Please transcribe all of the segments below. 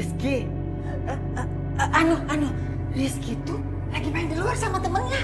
Rizky. Rizky tuh lagi main di luar sama temennya.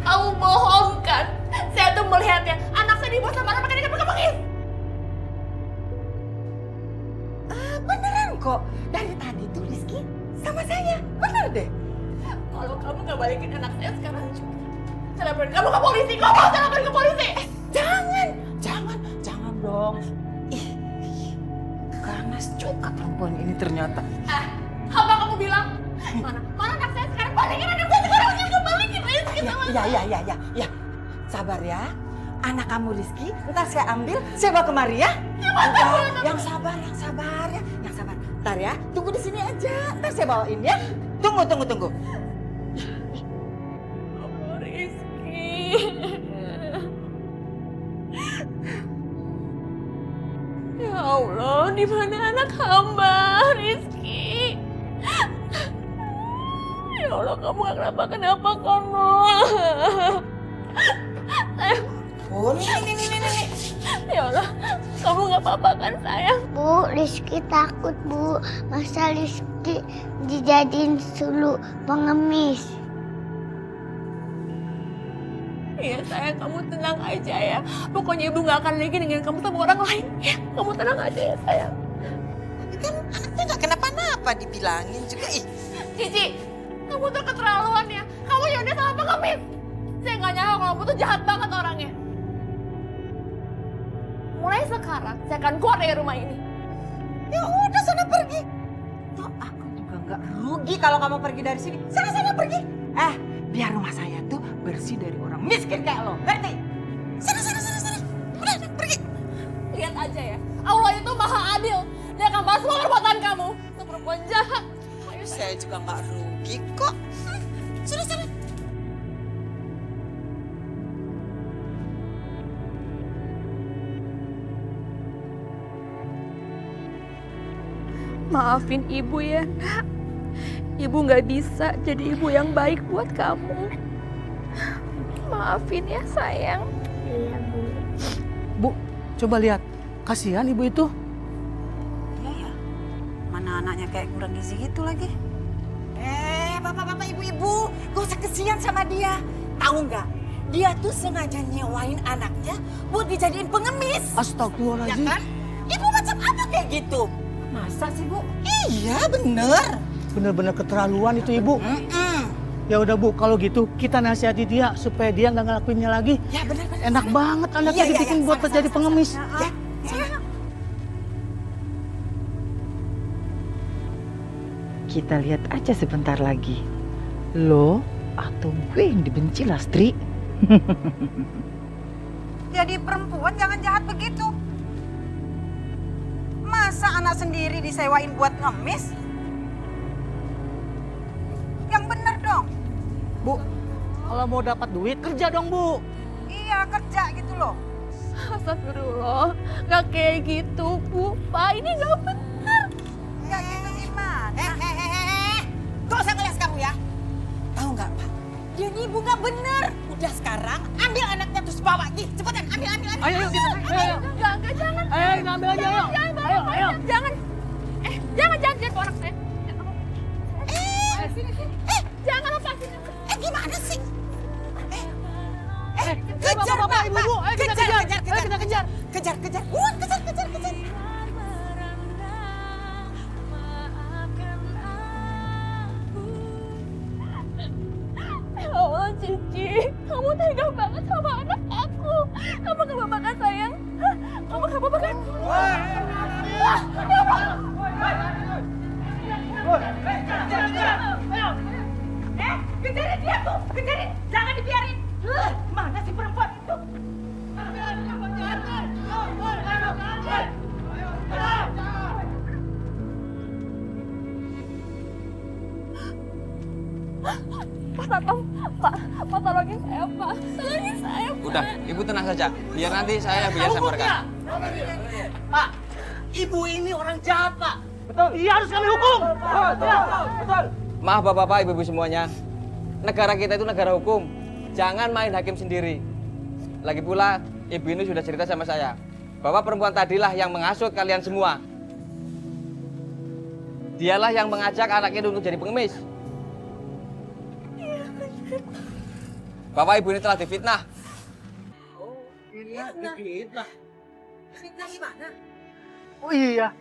Kamu bohong kan? Saya tuh melihatnya, anak saya dibawa sama orang pakai ikan pengemis. Beneran kok. Dari tadi tuh Rizky sama saya. Bener deh. Kalau kamu nggak balikin anak saya sekarang juga, saya laporin kamu ke polisi. Kamu saya laporin ke polisi. Jangan dong. Ganas juga perempuan ini ternyata. Apa kamu bilang? Mana anak saya sekarang? Balikin anak saya sekarang juga, balikin Rizky sama saya. Ya. Sabar ya. Anak kamu Rizky, ntar saya ambil, saya bawa kemari ya. Yang sabar ya. Yang sabar. Ntar ya, tunggu di sini aja. Ntar saya bawain ya. Tunggu. Oh, Rizky. Ya Allah, di mana anak hamba, Rizky? Ya Allah, kamu gak kenapa kan, sayang. Oh, ini. Ya Allah, kamu gak apa-apa kan, sayang? Bu, Rizky takut, Bu. Masa Rizky dijadiin sulu pengemis? Iya sayang, kamu tenang aja ya. Pokoknya ibu gak akan lagi dengan kamu sama orang lain. Ya, kamu tenang aja ya sayang. Tapi kan anaknya nggak kenapa-napa, dibilangin juga. Cici, kamu tuh keterlaluan ya. Kamu yaudah sama pengemis. Saya nggak nyangka kalau kamu tuh jahat banget orangnya. Mulai sekarang, saya akan keluar dari rumah ini. Ya udah, sana pergi. Toh aku juga nggak rugi kalau kamu pergi dari sini. Sana pergi. Biar rumah saya tuh bersih dari orang miskin kayak lo. Ngerti? Sana. Udah, pergi. Lihat aja ya, Allah itu maha adil. Dia akan balas semua perbuatan kamu. Itu perempuan jahat. Ayo, Saya juga nggak rugi kok. Sana. maafin ibu ya, Nak. Ibu nggak bisa jadi ibu yang baik buat kamu. Maafin ya, sayang. Iya, Bu. Bu, coba lihat. Kasihan ibu itu. Iya ya. Mana anaknya kayak kurang gizi gitu lagi. Bapak-bapak, ibu-ibu, gak usah kesian sama dia. Tahu nggak? Dia tuh sengaja nyewain anaknya buat dijadiin pengemis. Ya Astagfirullahaladzim. kan? Ibu macam apa kayak gitu? Masa sih, Bu? Iya, bener. Bener-bener keterlaluan itu ibu. Ya udah Bu, kalau gitu kita nasihati dia supaya dia nggak ngelakuinnya lagi. Ya bener. Enak banget anaknya Iya, dibikin buat sama, jadi sama, pengemis. sama. Ya, sana. Kita lihat aja sebentar lagi. Lo atau gue yang dibenci Lastri? Jadi perempuan jangan jahat begitu. Masa anak sendiri disewain buat ngemis? Yang bener dong. Bu, kalau mau dapat duit kerja dong Bu. Iya, kerja gitu loh. Astagfirullah, nggak kayak gitu, Bu. Pak, ini nggak benar. Nggak gitu gimana? Gak usah ngeles kamu ya. Tahu nggak, Pak? Dia ini ibu nggak bener. Udah sekarang ambil anaknya terus bawa. Cepetan, ambil. Ayo kita. Ayo. Enggak, jangan. Ayo ngambil aja yuk. Ayo. Jangan. Jangan bawa anak saya. Sini. Jangan lepasin. Gimana sih? Kejar Bapak, Ibu. Ayo kita kejar. Ayo kita kejar. Kejar. Kejar. Ya Allah, Cici. Kamu tega banget sama anak aku. Kamu gak apa-apa kan, sayang? Hah? Kamu gak apa-apa kan? Kejarin dia tuh! Kejarin! Jangan dibiarin! Mana sih perempuan itu? Pak Satpam, Pak tolongin saya, Pak. Tolongin saya, Pak. Udah, Ibu tenang saja. Biar nanti saya biar samarkan. Pak, ibu ini orang jahat Pak. Betul. Dia harus kami hukum. Betul. Maaf Bapak-bapak, Ibu-ibu semuanya. Negara kita itu negara hukum. Jangan main hakim sendiri. Lagi pula, Ibu ini sudah cerita sama saya bahwa perempuan tadilah yang menghasut kalian semua. Dialah yang mengajak anaknya untuk jadi pengemis. Bapak ibu ini telah difitnah. Difitnah. Fitnah gimana? Oh iya,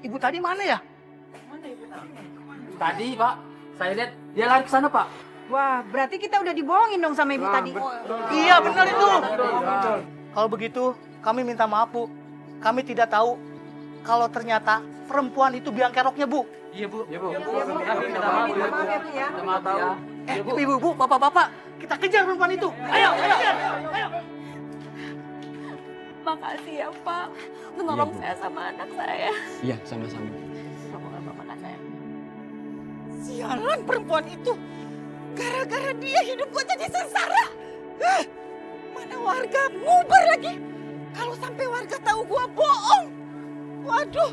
ibu tadi mana ya? Tadi Pak, saya lihat dia lari ke sana Pak. Wah, berarti kita udah dibohongin dong sama ibu tadi. Iya benar itu. Kalau begitu kami minta maaf Bu. Kami tidak tahu kalau ternyata perempuan itu biang keroknya Bu. Iya Bu. Iya Bu. Maaf ya, Bu ya. Minta maaf ya. Ibu-ibu, bapak-bapak, kita kejar perempuan itu. Ayo, kejar. Ayo. Makasih ya Pak, menolong saya sama anak saya. Iya, sama-sama. Kamu gak apa-apa kan saya? Sialan perempuan itu. Gara-gara dia hidup gua jadi sengsara. Mana warga ngubar lagi. Kalau sampai warga tahu gua bohong. Waduh,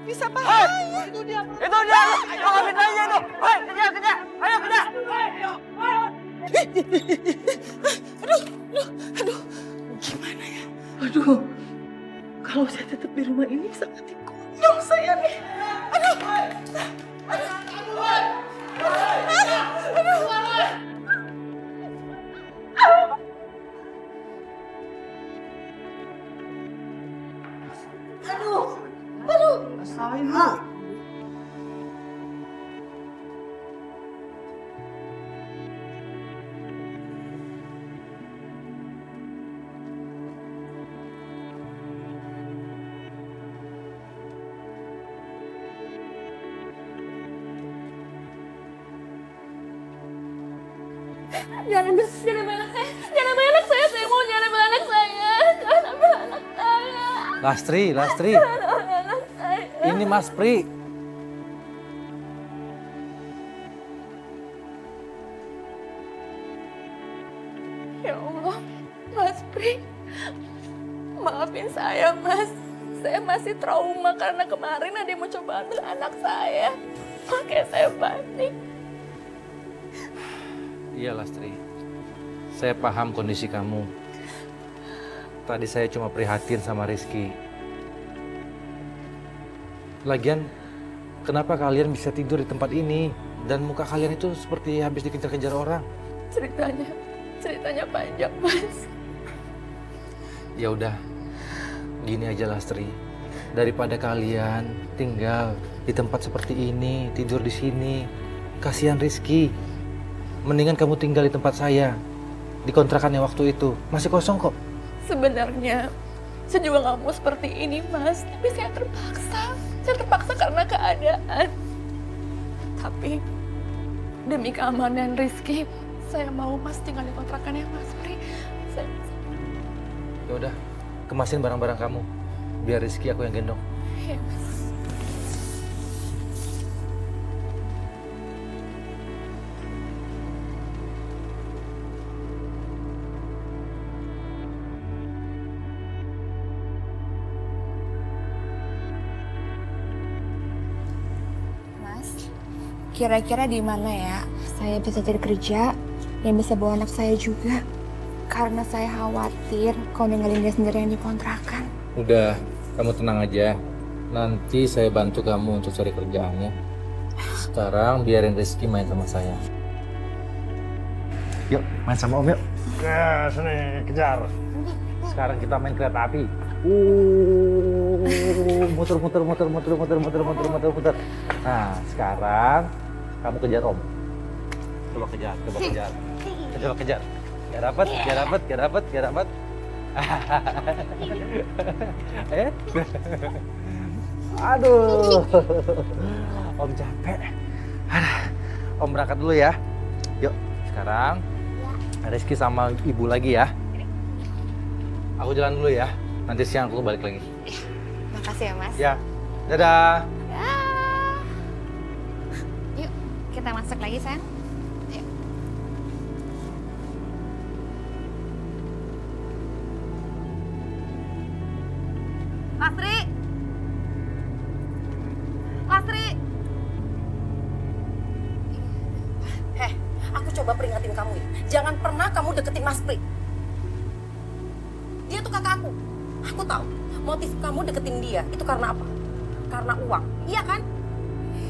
bisa bahaya. Itu dia. Itu dia. Ayo fitnahnya itu. Hei, kejar. Ayo kejar. Aduh, gimana ya? Aduh, kalau saya tetap di rumah ini bisa mati konyol saya nih. Jangan ambil anak saya mau jangan ambil anak saya. Jangan ambil anak saya. Lastri, Jangan ambil anak saya. ini Mas Pri. Ya Allah, Mas Pri. Maafin saya, Mas. Saya masih trauma karena kemarin ada yang mau coba ambil anak saya. Makanya saya panik. Iya Lastri, saya paham kondisi kamu. Tadi saya cuma prihatin sama Rizky. Lagian, kenapa kalian bisa tidur di tempat ini? Dan muka kalian itu seperti habis dikejar-kejar orang. Ceritanya panjang, Mas. Ya udah, gini aja Lastri. Daripada kalian tinggal di tempat seperti ini, tidur di sini, kasihan Rizky. Mendingan kamu tinggal di tempat saya, di kontrakannya waktu itu. Masih kosong kok. Sebenarnya saya juga nggak mau seperti ini, Mas. Tapi saya terpaksa. Saya terpaksa karena keadaan. Tapi demi keamanan Rizky, saya mau Mas tinggal di kontrakannya Mas Pri. Ya udah, kemasin barang-barang kamu. Biar Rizky aku yang gendong. Iya, Mas. Mas, kira-kira di mana ya saya bisa cari kerja yang bisa bawa anak saya juga? Karena saya khawatir kalau ninggalin dia sendirian di kontrakan. Udah, kamu tenang aja. Nanti saya bantu kamu untuk cari kerjaannya. Sekarang biarin Rizky main sama saya. Yuk, main sama Om yuk. Ya, sini kejar. Sekarang kita main kereta api. Muter. Nah, sekarang kamu kejar Om. Coba kejar. Coba kejar. Gak dapat. Aduh. Om capek. Om berangkat dulu ya. Yuk, sekarang Rizky sama ibu lagi ya. Aku jalan dulu ya. Nanti siang aku balik lagi. Makasih ya, Mas. Ya. Dadah. Yuk, kita masak lagi, sayang. Yuk. Lastri! Aku coba peringatin kamu ya. Jangan pernah kamu deketin Mas Pri. Dia tuh kakak aku. Aku tahu motif kamu deketin dia itu karena apa? Karena uang, iya kan?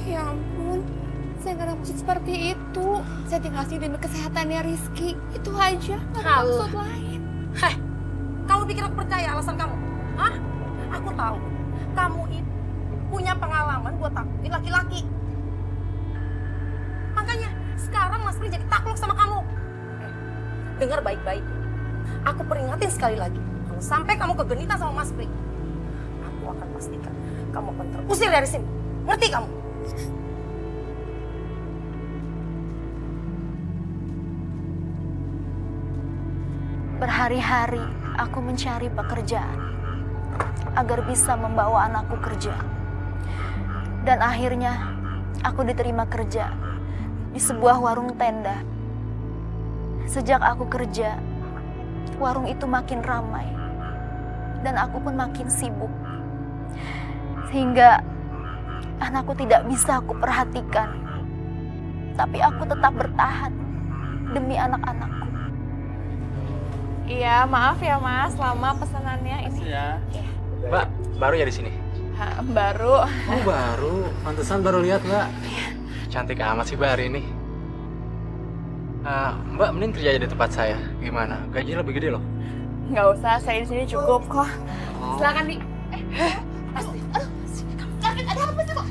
Ya ampun, saya nggak ada maksud seperti itu. Saya tinggal sini demi kesehatannya Rizky. Itu aja, nggak ada maksud lain. Heh, kamu pikir aku percaya alasan kamu? Hah? Aku tahu, kamu itu punya pengalaman buat takutin laki-laki. Makanya sekarang Mas Pri jadi takluk sama kamu. Dengar baik-baik. Aku peringatin sekali lagi. Kalau sampai kamu kegenitan sama Mas Pri, aku akan pastikan kamu akan terusir dari sini. Ngerti kamu? Berhari-hari aku mencari pekerjaan agar bisa membawa anakku kerja. Dan akhirnya aku diterima kerja di sebuah warung tenda. Sejak aku kerja, warung itu makin ramai dan aku pun makin sibuk. Sehingga anakku tidak bisa aku perhatikan. Tapi aku tetap bertahan demi anak-anakku. Iya, maaf ya Mas, lama pesanannya ini. Ya. Mbak, baru ya di sini? Baru. Oh, baru. Pantesan baru lihat, Mbak. Cantik amat sih Mbak hari ini. Mbak, mending kerja aja di tempat saya. Gimana? Gajinya lebih gede loh. Nggak usah, saya di sini cukup kok. Silakan di. Ada apa sih kok?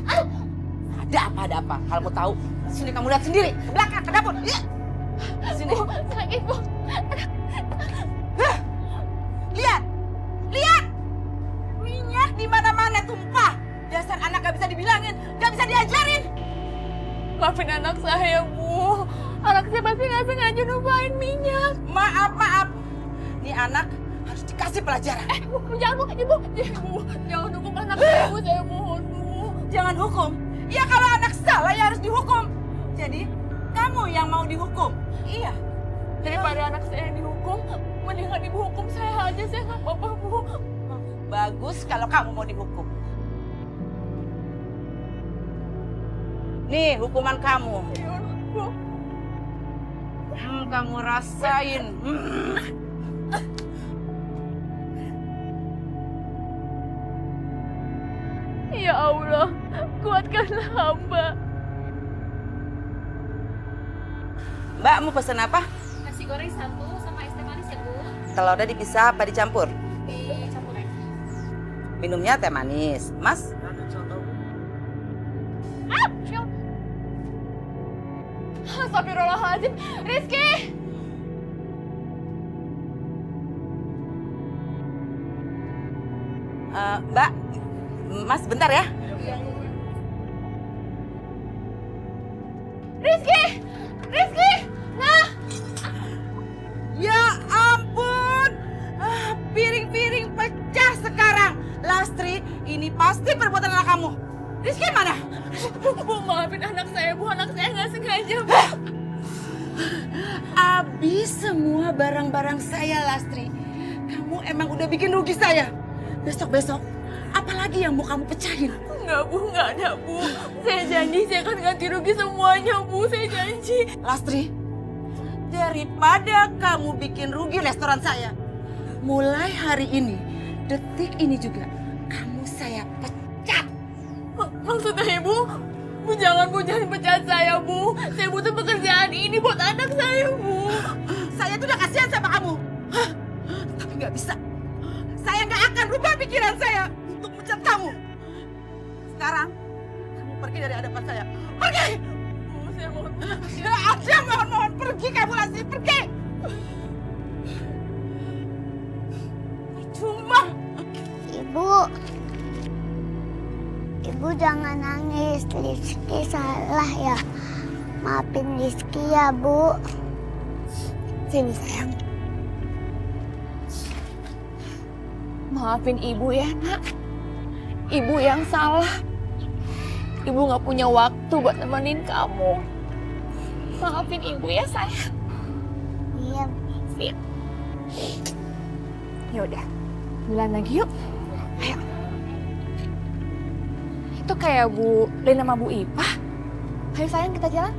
Ada apa? Kalau mau tahu, sini kamu lihat sendiri. Ke belakang, ke dapur. Ya. Sini. Sakit, Bu. Lihat. Minyak di mana-mana tumpah. Dasar anak gak bisa dibilangin, gak bisa diajarin. Maafin anak saya, Bu. Anak saya pasti nggak sengaja numpahin minyak. Maaf. Nih anak harus dikasih pelajaran. Bu, jangan, Bu. Ibu. Jangan hukum anak saya, Bu. Saya mohon, Bu. Jangan hukum. Ya kalau anak salah ya harus dihukum. Jadi kamu yang mau dihukum. Iya. Daripada anak saya yang dihukum, mendingan ibu hukum saya aja. Saya nggak apa-apa, Bu. Bagus kalau kamu mau dihukum. Nih hukuman kamu. Bu. Kamu rasain. Ya Allah, kuatkanlah hamba. Mbak mau pesan apa? Nasi goreng 1 sama es teh manis ya, Bu. Telurnya dipisah apa dicampur? Dicampur aja. Minumnya teh manis. Mas? Astagfirullahaladzim. Rizky! Mbak, Mas bentar ya. Rizky! Nah! Ya ampun, piring-piring pecah sekarang. Lastri, ini pasti perbuatan anak kamu. Rizky mana? Bu, maafin anak saya, Bu. Anak saya nggak sengaja, Bu. Habis semua barang-barang saya, Lastri. Kamu emang udah bikin rugi saya. Besok-besok, apalagi yang mau kamu pecahin? Enggak, Bu. Nggak ada, Bu. Saya janji saya akan ganti rugi semuanya, Bu. Saya janji. Lastri, daripada kamu bikin rugi restoran saya, mulai hari ini, detik ini juga, kamu saya pecat. Maksudnya, Ibu? Bu, jangan pecat saya, Bu. Saya butuh pekerjaan ini buat anak saya, Bu. Saya tuh udah kasihan sama kamu. Tapi nggak bisa. Saya nggak akan rubah pikiran saya untuk mencat kamu. Sekarang, kamu pergi dari hadapan saya. Pergi! Bu, saya mohon. Tidak ada mohon-mohon. Pergi kamu, Lastri. Pergi! Cuma. Ibu jangan nangis. Rizky salah ya. Maafin Rizky ya, Bu. Sini, sayang. Maafin Ibu ya, Nak. Ibu yang salah. Ibu nggak punya waktu buat nemenin kamu. Maafin Ibu ya, sayang. Iya. Sip. Yaudah, jalan lagi yuk. Ayo. Itu kayak Bu Lina sama Bu Ipah. Ayo sayang, kita jalan.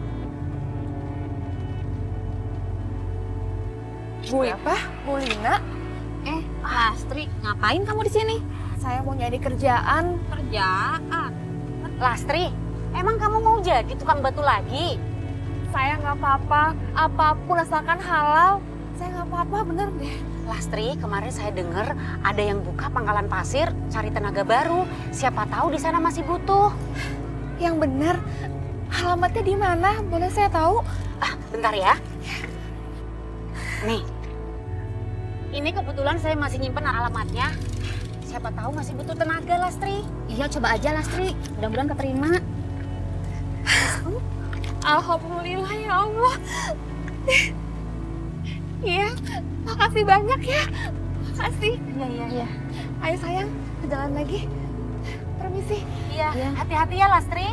Bu Ipah, Bu Lina. Lastri, ngapain kamu di sini? Saya mau nyari kerjaan. Kerjaan. Lastri, Emang kamu mau jadi tukang batu lagi? Saya nggak apa-apa, apapun asalkan halal. Saya nggak apa-apa, bener deh. Lastri, kemarin saya dengar ada yang buka pangkalan pasir, cari tenaga baru. Siapa tahu di sana masih butuh. Yang bener, alamatnya di mana? Boleh saya tahu? Bentar ya. Nih, ini kebetulan saya masih nyimpen alamatnya. Siapa tahu masih butuh tenaga, Lastri. Iya, coba aja Lastri. Mudah-mudahan keterima. Alhamdulillah ya Allah. Iya, makasih banyak ya. Makasih. Iya. Ayo sayang, ke jalan lagi. Permisi. Iya, hati-hati ya, Lastri.